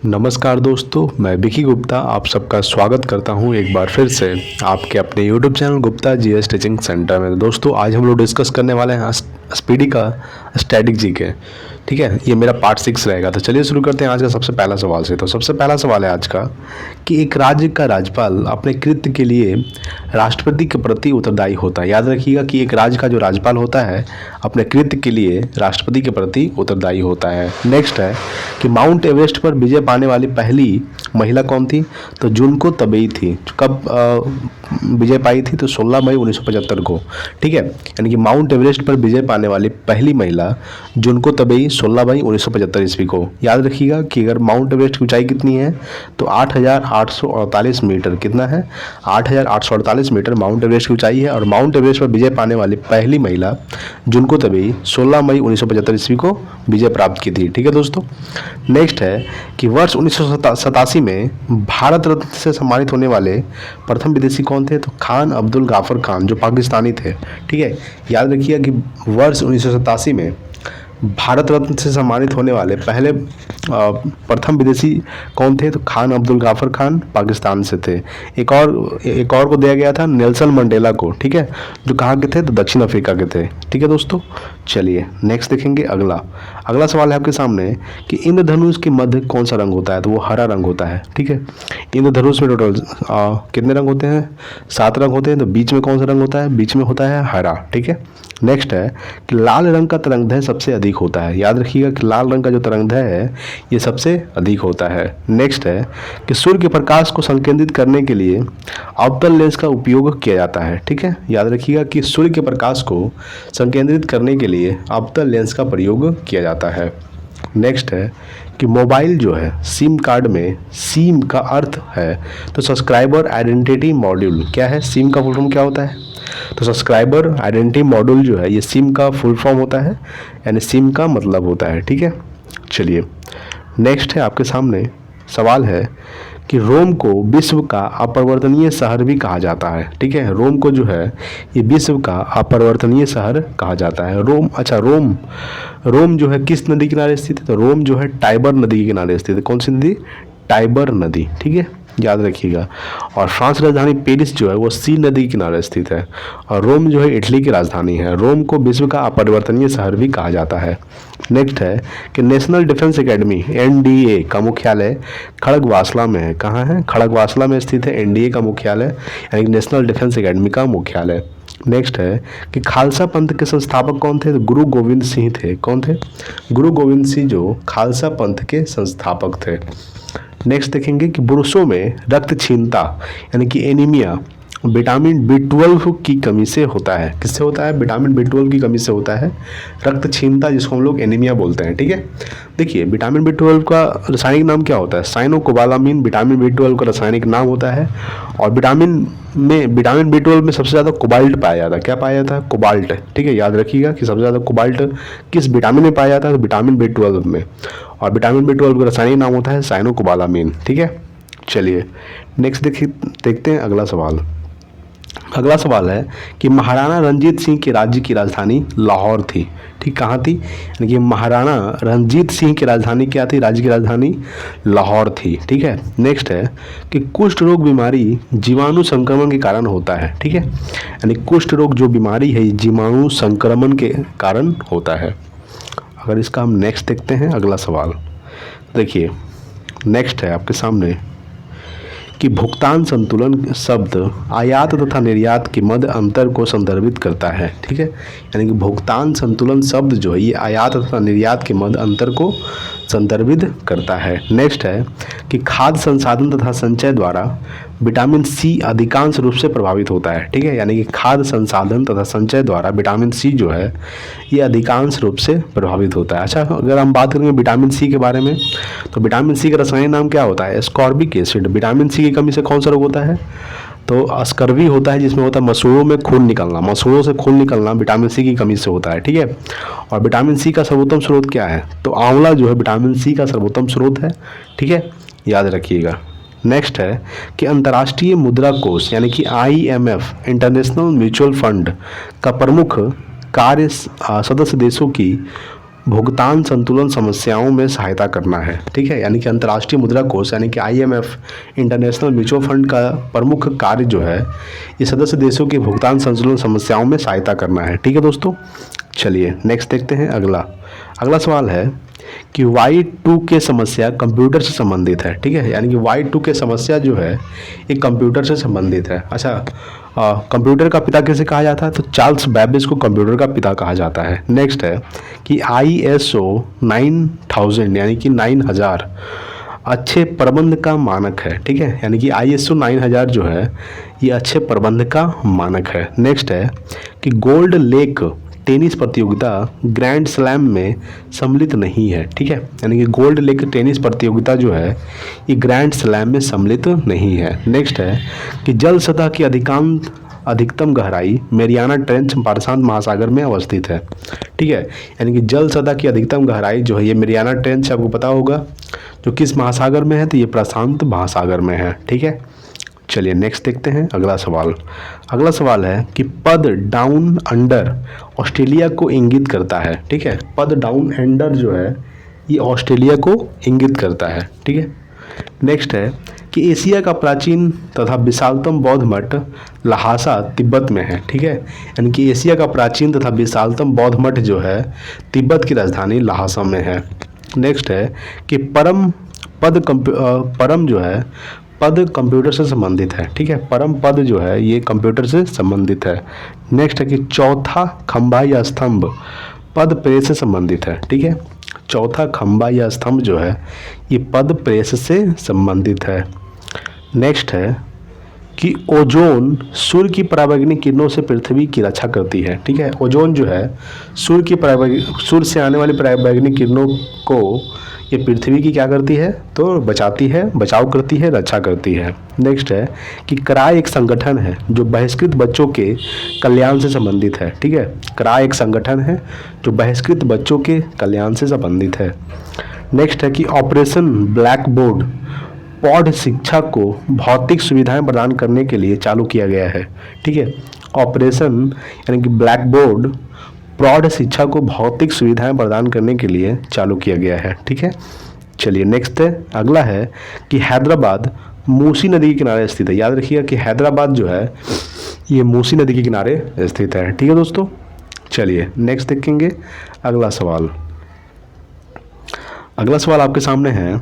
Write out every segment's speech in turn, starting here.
नमस्कार दोस्तों, मैं विकी गुप्ता आप सबका स्वागत करता हूं एक बार फिर से आपके अपने YouTube channel Gupta GS teaching centre में। दोस्तों आज हम लोग डिस्कस करने वाले हैं स्पीडी का स्टैटिक जीके। ठीक है, ये मेरा पार्ट 6 रहेगा। तो चलिए शुरू करते हैं आज का सबसे पहला सवाल से। तो सबसे पहला सवाल है आज का कि एक राज्य का राज्यपाल अपने कृत्य के लिए राष्ट्रपति के प्रति उत्तरदायी होता है। याद रखिएगा कि एक राज्य का जो राज्यपाल होता है अपने कृत्य के लिए राष्ट्रपति के प्रति उत्तरदायी होता है। नेक्स्ट है कि माउंट एवरेस्ट पर विजय पाने वाली पहली महिला कौन थी? तो जुनको तबेई थी। कब विजय पाई थी? तो 16 मई 1975 को। ठीक है, यानी कि माउंट एवरेस्ट पर विजय पाने वाली पहली महिला जुनको तबेई 16 मई 1975 ईस्वी को। याद रखिएगा कि अगर माउंट एवरेस्ट की ऊंचाई कितनी है तो 8,848 मीटर। कितना है? 8,848 मीटर माउंट एवरेस्ट की ऊंचाई है। और माउंट एवरेस्ट पर विजय पाने वाली पहली महिला जुनको तबेई 16 मई 1975 ईस्वी को विजय प्राप्त की थी। ठीक है दोस्तों, नेक्स्ट है कि वर्ष 1987 में भारत रत्न से सम्मानित होने वाले प्रथम विदेशी कौन थे? तो खान अब्दुल गाफर खान, जो पाकिस्तानी थे। ठीक है, याद रखिएगा कि वर्ष 1987 में भारत रत्न से सम्मानित होने वाले पहले प्रथम विदेशी कौन थे? तो खान अब्दुल गाफर खान पाकिस्तान से थे। एक और को दिया गया था नेल्सन मंडेला को। ठीक है, जो कहाँ के थे? तो दक्षिण अफ्रीका के थे। ठीक है दोस्तों, चलिए नेक्स्ट देखेंगे। अगला सवाल है आपके सामने कि इंद्रधनुष के मध्य कौन सा रंग होता है? तो वो हरा रंग होता है। ठीक है, इंद्रधनुष में टोटल कितने रंग होते हैं? 7 रंग होते हैं। तो बीच में कौन सा रंग होता है? बीच में होता है हरा। ठीक है, नेक्स्ट है कि लाल रंग का तरंगदैर्घ्य सबसे अधिक होता है। याद रखिएगा कि लाल रंग का जो तरंगदैर्घ्य है ये सबसे अधिक होता है। नेक्स्ट है कि सूर्य के प्रकाश को संकेंद्रित करने के लिए अवतल लेंस का उपयोग किया जाता है। ठीक है, याद रखिएगा कि सूर्य के प्रकाश को संकेंद्रित करने के लिए अवतल लेंस का प्रयोग किया जाता है। नेक्स्ट है कि मोबाइल जो है सिम कार्ड में सिम का अर्थ है तो सब्सक्राइबर आइडेंटिटी मॉड्यूल क्या है? सिम का फुल फॉर्म क्या होता है? तो सब्सक्राइबर आइडेंटिटी मॉड्यूल जो है ये सिम का फुल फॉर्म होता है, यानी सिम का मतलब होता है। ठीक है, चलिए नेक्स्ट है आपके सामने सवाल है कि रोम को विश्व का अपरिवर्तनीय शहर भी कहा जाता है। ठीक है, रोम को जो है ये विश्व का अपरिवर्तनीय शहर कहा जाता है। रोम जो है किस नदी किनारे स्थित है? तो रोम जो है टाइबर नदी के किनारे स्थित है। कौन सी नदी? टाइबर नदी। ठीक है, याद रखिएगा। और फ्रांस राजधानी पेरिस जो है वो सी नदी के किनारे स्थित है। और रोम जो है इटली की राजधानी है। रोम को विश्व का अपरिवर्तनीय शहर भी कहा जाता है। नेक्स्ट है कि नेशनल डिफेंस एकेडमी एनडीए का मुख्यालय खड़गवासला में है। कहाँ है? खड़गवासला में स्थित है एनडीए का मुख्यालय, यानी नेशनल डिफेंस एकेडमी का मुख्यालय। नेक्स्ट है कि खालसा पंथ के संस्थापक कौन थे? तो गुरु गोविंद सिंह थे। कौन थे? गुरु गोविंद सिंह जो खालसा पंथ के संस्थापक थे। नेक्स्ट देखेंगे कि पुरुषों में रक्तहीनता यानी कि एनीमिया विटामिन B12 की कमी से होता है। किससे होता है? विटामिन B12 की कमी से होता है रक्तहीनता, जिसको हम लोग एनीमिया बोलते हैं। ठीक है, देखिए विटामिन B12 का रासायनिक नाम क्या होता है? साइनोकोबालामिन विटामिन B12 का रासायनिक नाम होता है। और विटामिन B12 में सबसे ज़्यादा कोबाल्ट पाया जाता है। क्या पाया जाता है? कोबाल्ट। ठीक है, याद रखिएगा कि सबसे ज़्यादा कोबाल्ट किस विटामिन में पाया जाता है? तो विटामिन B12 में। और विटामिन B12 का रासायनिक नाम होता है साइनोकोबालामिन। ठीक है, चलिए नेक्स्ट देखते हैं अगला सवाल है कि महाराणा रंजीत सिंह के राज्य की राजधानी लाहौर थी। ठीक, कहाँ थी? यानी कि महाराणा रंजीत सिंह की राजधानी क्या थी? राज्य की राजधानी लाहौर थी। ठीक है, नेक्स्ट है कि कुष्ठ रोग बीमारी जीवाणु संक्रमण के कारण होता है। ठीक है, यानी कुष्ठ रोग जो बीमारी है जीवाणु संक्रमण के कारण होता है। अगर इसका हम नेक्स्ट देखते हैं अगला सवाल, देखिए नेक्स्ट है आपके सामने कि भुगतान संतुलन शब्द आयात तथा निर्यात के मध्य अंतर को संदर्भित करता है। ठीक है, यानी कि भुगतान संतुलन शब्द जो है ये आयात तथा निर्यात के मध्य अंतर को संदर्भित करता है। नेक्स्ट है कि खाद्य संसाधन तथा संचय द्वारा विटामिन सी अधिकांश रूप से प्रभावित होता है। ठीक है, यानी कि खाद्य संसाधन तथा संचय द्वारा विटामिन सी जो है ये अधिकांश रूप से प्रभावित होता है। अच्छा, अगर हम बात करेंगे विटामिन सी के बारे में तो विटामिन सी का रासायनिक नाम क्या होता है? Ascorbic acid. विटामिन सी की कमी से कौन सा रोग होता है? तो स्कर्वी होता है, जिसमें होता है मसूड़ों में खून निकलना। मसूड़ों से खून निकलना विटामिन सी की कमी से होता है। ठीक है, और विटामिन सी का सर्वोत्तम स्रोत क्या है? तो आंवला जो है विटामिन सी का सर्वोत्तम स्रोत है। ठीक है, याद रखिएगा। नेक्स्ट है कि अंतर्राष्ट्रीय मुद्रा कोष यानी कि IMF इंटरनेशनल म्यूचुअल फंड का प्रमुख कार्य सदस्य देशों की भुगतान संतुलन समस्याओं में सहायता करना है। ठीक है, यानी कि अंतर्राष्ट्रीय मुद्रा कोष यानी कि IMF इंटरनेशनल म्यूचुअल फंड का प्रमुख कार्य जो है ये सदस्य देशों की भुगतान संतुलन समस्याओं में सहायता करना है। ठीक है दोस्तों, चलिए नेक्स्ट देखते हैं। अगला सवाल है कि Y2K समस्या कंप्यूटर से संबंधित है। ठीक है, यानी कि Y2K समस्या जो है ये कंप्यूटर से संबंधित है। अच्छा, कंप्यूटर का पिता किसे कहा जाता है? तो चार्ल्स बैबेज को कंप्यूटर का पिता कहा जाता है। नेक्स्ट है कि ISO 9000 यानी कि 9000 अच्छे प्रबंध का मानक है। ठीक है, यानी कि ISO 9000 जो है ये अच्छे प्रबंध का मानक है। नेक्स्ट है कि गोल्ड लेक टेनिस प्रतियोगिता ग्रैंड स्लैम में सम्मिलित नहीं है। ठीक है, यानी कि गोल्ड लेक टेनिस प्रतियोगिता जो है ये ग्रैंड स्लैम में सम्मिलित नहीं है। नेक्स्ट है कि जल सतह की अधिकतम गहराई मेरियाना ट्रेंच प्रशांत महासागर में अवस्थित है। ठीक है, यानी कि जल सतह की अधिकतम गहराई जो है ये मेरियाना ट्रेंच आपको पता होगा जो किस महासागर में है, तो ये प्रशांत महासागर में है। ठीक है, चलिए नेक्स्ट देखते हैं। अगला सवाल है कि पद डाउन अंडर ऑस्ट्रेलिया को इंगित करता है। ठीक है, पद डाउन अंडर जो है ये ऑस्ट्रेलिया को इंगित करता है। ठीक है, नेक्स्ट है कि एशिया का प्राचीन तथा विशालतम बौद्ध मठ लहासा तिब्बत में है। ठीक है, यानी कि एशिया का प्राचीन तथा विशालतम बौद्ध मठ जो है तिब्बत की राजधानी लहासा में है। नेक्स्ट है कि परम जो है पद कंप्यूटर से संबंधित है। ठीक है, परम पद जो है ये कंप्यूटर से संबंधित है। नेक्स्ट है कि चौथा खंभा या स्तंभ पद प्रेस से संबंधित है। ठीक है, चौथा खंभा या स्तंभ जो है ये पद प्रेस से संबंधित है। नेक्स्ट है कि ओजोन सूर्य की पराबैंगनी किरणों से पृथ्वी की रक्षा करती है। ठीक है, ओजोन जो है सूर्य से आने वाली पराबैंगनी किरणों को ये पृथ्वी की क्या करती है? तो बचाती है, बचाव करती है, रक्षा करती है। नेक्स्ट है कि क्राय एक संगठन है जो बहिष्कृत बच्चों के कल्याण से संबंधित है। ठीक है, क्राय एक संगठन है जो बहिष्कृत बच्चों के कल्याण से संबंधित है। नेक्स्ट है कि ऑपरेशन ब्लैक बोर्ड पौध शिक्षा को भौतिक सुविधाएं प्रदान करने के लिए चालू किया गया है। ठीक है, ऑपरेशन यानी कि ब्लैक बोर्ड प्रौढ़ शिक्षा को भौतिक सुविधाएं प्रदान करने के लिए चालू किया गया है। ठीक है, चलिए नेक्स्ट है। अगला है कि हैदराबाद मूसी नदी के किनारे स्थित है। याद रखिएगा कि हैदराबाद जो है ये मूसी नदी के किनारे स्थित है। ठीक है दोस्तों, चलिए नेक्स्ट देखेंगे। अगला सवाल आपके सामने है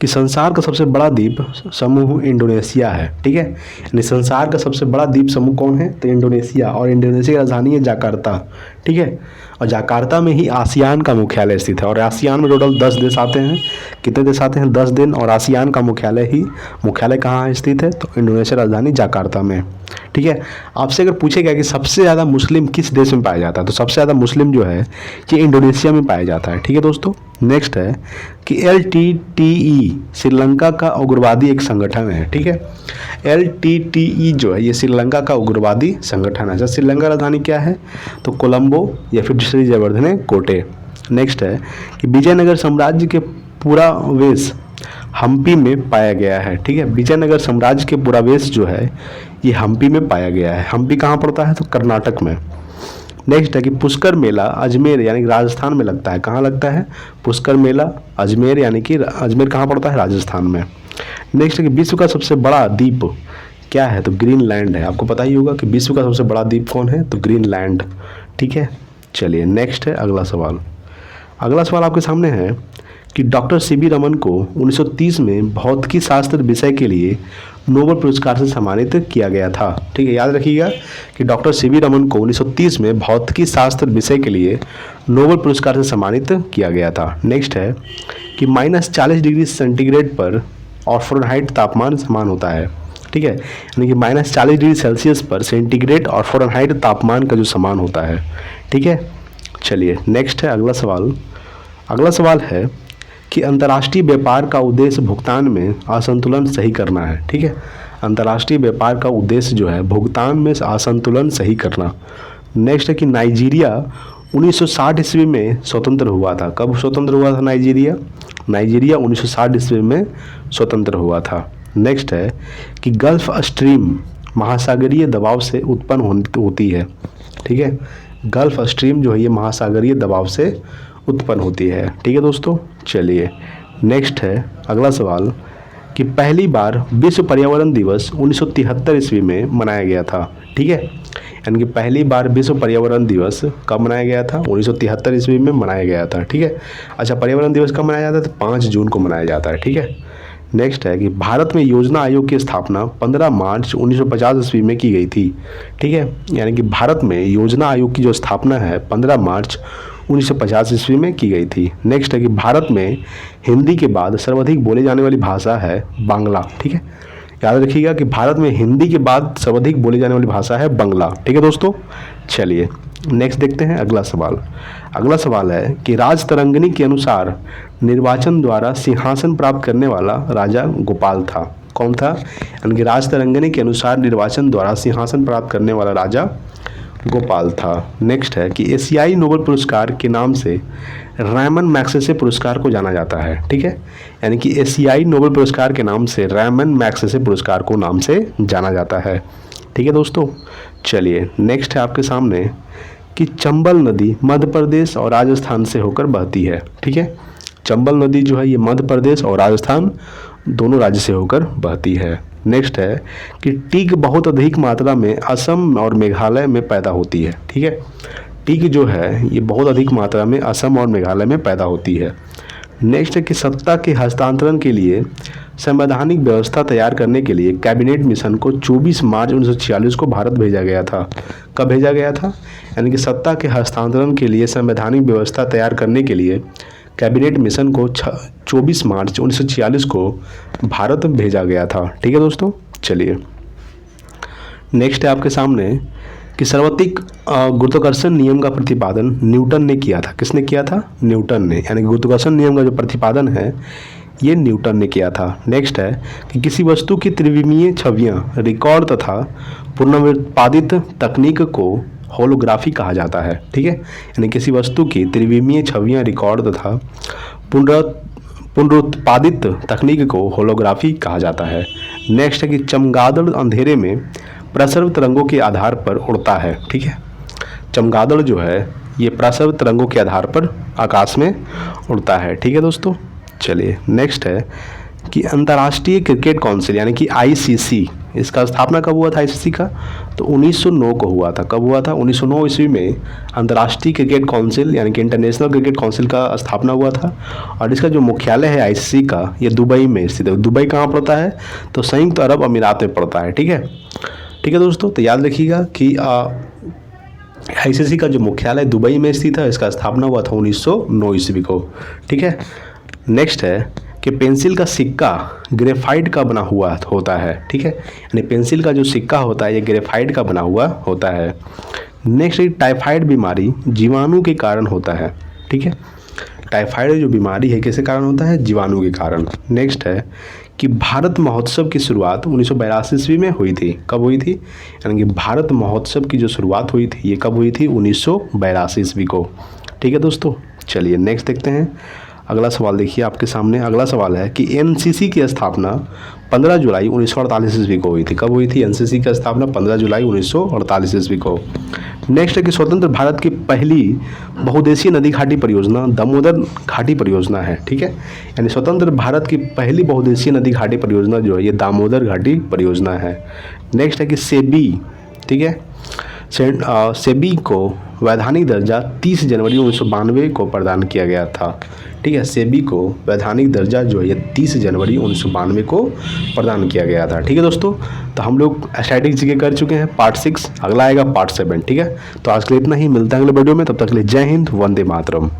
कि संसार का सबसे बड़ा द्वीप समूह इंडोनेशिया है। ठीक है, यानी संसार का सबसे बड़ा द्वीप समूह कौन है? तो इंडोनेशिया, और इंडोनेशिया की राजधानी है जाकार्ता। ठीक है, और जाकार्ता में ही आसियान का मुख्यालय स्थित है। और आसियान में टोटल 10 देश आते हैं। कितने देश आते हैं? 10 दिन। और आसियान का मुख्यालय कहाँ स्थित है? तो इंडोनेशिया राजधानी जाकार्ता में। ठीक है, आपसे अगर पूछेगा कि सबसे ज़्यादा मुस्लिम किस देश में पाया जाता है, तो सबसे ज़्यादा मुस्लिम जो है ये इंडोनेशिया में पाया जाता है। ठीक है दोस्तों, नेक्स्ट है कि LTTE श्रीलंका का उग्रवादी एक संगठन है। ठीक है, LTTE जो है ये श्रीलंका का उग्रवादी संगठन है। श्रीलंका राजधानी क्या है? तो कोलंबो या फिर श्री जयवर्धने कोटे। नेक्स्ट है कि विजयनगर साम्राज्य के पुरावेश हम्पी में पाया गया है। ठीक है, विजयनगर साम्राज्य के पुरावेश जो है ये हम्पी में पाया गया है। हम्पी कहाँ पड़ता है? तो कर्नाटक में। नेक्स्ट है कि पुष्कर मेला अजमेर यानी कि राजस्थान में लगता है। कहाँ लगता है? पुष्कर मेला अजमेर, यानी कि अजमेर कहाँ पड़ता है? राजस्थान में। नेक्स्ट है कि विश्व का सबसे बड़ा द्वीप क्या है? तो ग्रीनलैंड है। आपको पता ही होगा कि विश्व का सबसे बड़ा द्वीप कौन है? तो ग्रीनलैंड। ठीक है, चलिए नेक्स्ट है। अगला सवाल आपके सामने है कि डॉक्टर CB रमन को 1930 में भौतिकी शास्त्र विषय के लिए नोबेल पुरस्कार से सम्मानित किया गया था। ठीक है, याद रखिएगा कि डॉक्टर CB रमन को 1930 में भौतिकी शास्त्र विषय के लिए नोबेल पुरस्कार से सम्मानित किया गया था। नेक्स्ट है कि -40 डिग्री सेंटीग्रेड पर और फ़ारेनहाइट तापमान समान होता है। ठीक है, यानी कि -40 डिग्री सेल्सियस पर सेंटीग्रेड और फ़ारेनहाइट तापमान का जो समान होता है। ठीक है, चलिए नेक्स्ट है। अगला सवाल है कि अंतर्राष्ट्रीय व्यापार का उद्देश्य भुगतान में असंतुलन सही करना है। ठीक है, अंतर्राष्ट्रीय व्यापार का उद्देश्य जो है भुगतान में असंतुलन सही करना। नेक्स्ट है कि नाइजीरिया 1960 ईस्वी में स्वतंत्र हुआ था। कब स्वतंत्र हुआ था नाइजीरिया? 1960 ईस्वी में स्वतंत्र हुआ था। नेक्स्ट है कि गल्फ स्ट्रीम महासागरीय दबाव से उत्पन्न होती है। ठीक है, गल्फ स्ट्रीम जो है ये महासागरीय दबाव से उत्पन्न होती है। ठीक है दोस्तों, चलिए नेक्स्ट है अगला सवाल कि पहली बार विश्व पर्यावरण दिवस 1973 ईस्वी में मनाया गया था। ठीक है, यानी कि पहली बार विश्व पर्यावरण दिवस कब मनाया गया था? 1973 ईस्वी में मनाया गया था। ठीक है, अच्छा पर्यावरण दिवस कब मनाया जाता है? तो 5 जून को मनाया जाता है। ठीक है, नेक्स्ट है कि भारत में योजना आयोग की स्थापना 15 मार्च 1950 ईस्वी में की गई थी। ठीक है, यानी कि भारत में योजना आयोग की जो स्थापना है 15 मार्च 1950 ईस्वी में की गई थी। नेक्स्ट है कि भारत में हिंदी के बाद सर्वाधिक बोली जाने वाली भाषा है बांग्ला। ठीक है, याद रखिएगा कि भारत में हिंदी के बाद सर्वाधिक बोली जाने वाली भाषा है बांग्ला। ठीक है दोस्तों, चलिए नेक्स्ट देखते हैं अगला सवाल। अगला सवाल है कि राजतरंगिणी के अनुसार निर्वाचन द्वारा सिंहासन प्राप्त करने वाला राजा गोपाल था। कौन था? यानी कि राजतरंगिणी के अनुसार निर्वाचन द्वारा सिंहासन प्राप्त करने वाला राजा गोपाल था। नेक्स्ट है कि एशियाई नोबेल पुरस्कार के नाम से रैमन मैग्सेसे पुरस्कार को जाना जाता है। ठीक है, यानी कि एशियाई नोबेल पुरस्कार के नाम से रैमन मैग्सेसे पुरस्कार को नाम से जाना जाता है। ठीक है दोस्तों, चलिए नेक्स्ट है आपके सामने कि चंबल नदी मध्य प्रदेश और राजस्थान से होकर बहती है। ठीक है, चंबल नदी जो है ये मध्य प्रदेश और राजस्थान दोनों राज्य से होकर बहती है। नेक्स्ट है कि टीक बहुत अधिक मात्रा में असम और मेघालय में पैदा होती है। ठीक है, टीक जो है ये बहुत अधिक मात्रा में असम और मेघालय में पैदा होती है। नेक्स्ट है कि सत्ता के हस्तांतरण के लिए संवैधानिक व्यवस्था तैयार करने के लिए कैबिनेट मिशन को 24 मार्च 1946 को भारत भेजा गया था। कब भेजा गया था? यानी कि सत्ता के हस्तांतरण के लिए संवैधानिक व्यवस्था तैयार करने के लिए कैबिनेट मिशन को 24 मार्च 1946 को भारत भेजा गया था। ठीक है दोस्तों, चलिए नेक्स्ट है आपके सामने कि सर्वाधिक गुरुत्वाकर्षण नियम का प्रतिपादन न्यूटन ने किया था। किसने किया था? न्यूटन ने। यानी कि गुरुत्वाकर्षण नियम का जो प्रतिपादन है ये न्यूटन ने किया था। नेक्स्ट है कि किसी वस्तु की त्रिविमीय छवियां रिकॉर्ड तथा पुनरुत्पादित तकनीक को होलोग्राफी कहा जाता है। ठीक है, यानी किसी वस्तु की त्रिविमीय छवियां रिकॉर्ड तथा पुनरुत्पादित तकनीक को होलोग्राफी कहा जाता है। नेक्स्ट है कि चमगादड़ अंधेरे में प्रसर्व तरंगों के आधार पर उड़ता है। ठीक है, चमगादड़ जो है ये प्रसर्व तरंगों के आधार पर आकाश में उड़ता है। ठीक है दोस्तों, चलिए नेक्स्ट है कि अंतर्राष्ट्रीय क्रिकेट काउंसिल यानी कि आईसीसी, इसका स्थापना कब हुआ था आईसीसी का? तो 1909 को हुआ था। कब हुआ था? 1909 ईस्वी में अंतर्राष्ट्रीय क्रिकेट काउंसिल यानी कि इंटरनेशनल क्रिकेट काउंसिल का स्थापना हुआ था। और इसका जो मुख्यालय है आईसीसी का ये दुबई में स्थित है। दुबई कहाँ पड़ता है? तो संयुक्त अरब अमीरात में पड़ता है। ठीक है, ठीक है दोस्तों, तो याद रखिएगा कि आईसीसी का जो मुख्यालय दुबई में स्थित है, इसका स्थापना हुआ था 1909 ईस्वी को। ठीक है, नेक्स्ट है कि पेंसिल का सिक्का ग्रेफाइट का बना हुआ होता है। ठीक है, यानी पेंसिल का जो सिक्का होता है ये ग्रेफाइट का बना हुआ होता है। नेक्स्ट टाइफाइड बीमारी जीवाणु के कारण होता है। ठीक है, टाइफाइड जो बीमारी है किसके कारण होता है? जीवाणु के कारण। नेक्स्ट है कि भारत महोत्सव की शुरुआत 1982 ईस्वी में हुई थी। कब हुई थी? यानी कि भारत महोत्सव की जो शुरुआत हुई थी ये कब हुई थी? 1982 ईस्वी को। ठीक है दोस्तों, चलिए नेक्स्ट देखते हैं अगला सवाल। देखिए आपके सामने अगला सवाल है कि एनसीसी की स्थापना 15 जुलाई 1948 ईस्वी को हुई थी। कब हुई थी एनसीसी की स्थापना? 15 जुलाई 1948 ईस्वी को। नेक्स्ट है कि स्वतंत्र भारत की पहली बहुउद्देशीय नदी घाटी परियोजना दामोदर घाटी परियोजना है। ठीक है, यानी स्वतंत्र भारत की पहली बहुउद्देशीय नदी घाटी परियोजना जो है ये दामोदर घाटी परियोजना है। नेक्स्ट है कि सेबी, ठीक है, सेबी को वैधानिक दर्जा 30 जनवरी 1992 को प्रदान किया गया था। ठीक है, सेबी को वैधानिक दर्जा जो है ये 30 जनवरी 1992 को प्रदान किया गया था। ठीक है दोस्तों, तो हम लोग स्टैटिक जीके कर चुके हैं पार्ट 6, अगला आएगा पार्ट 7। ठीक है, तो आज के लिए इतना ही, मिलता है अगले वीडियो में, तब तक के लिए जय हिंद, वंदे मातरम।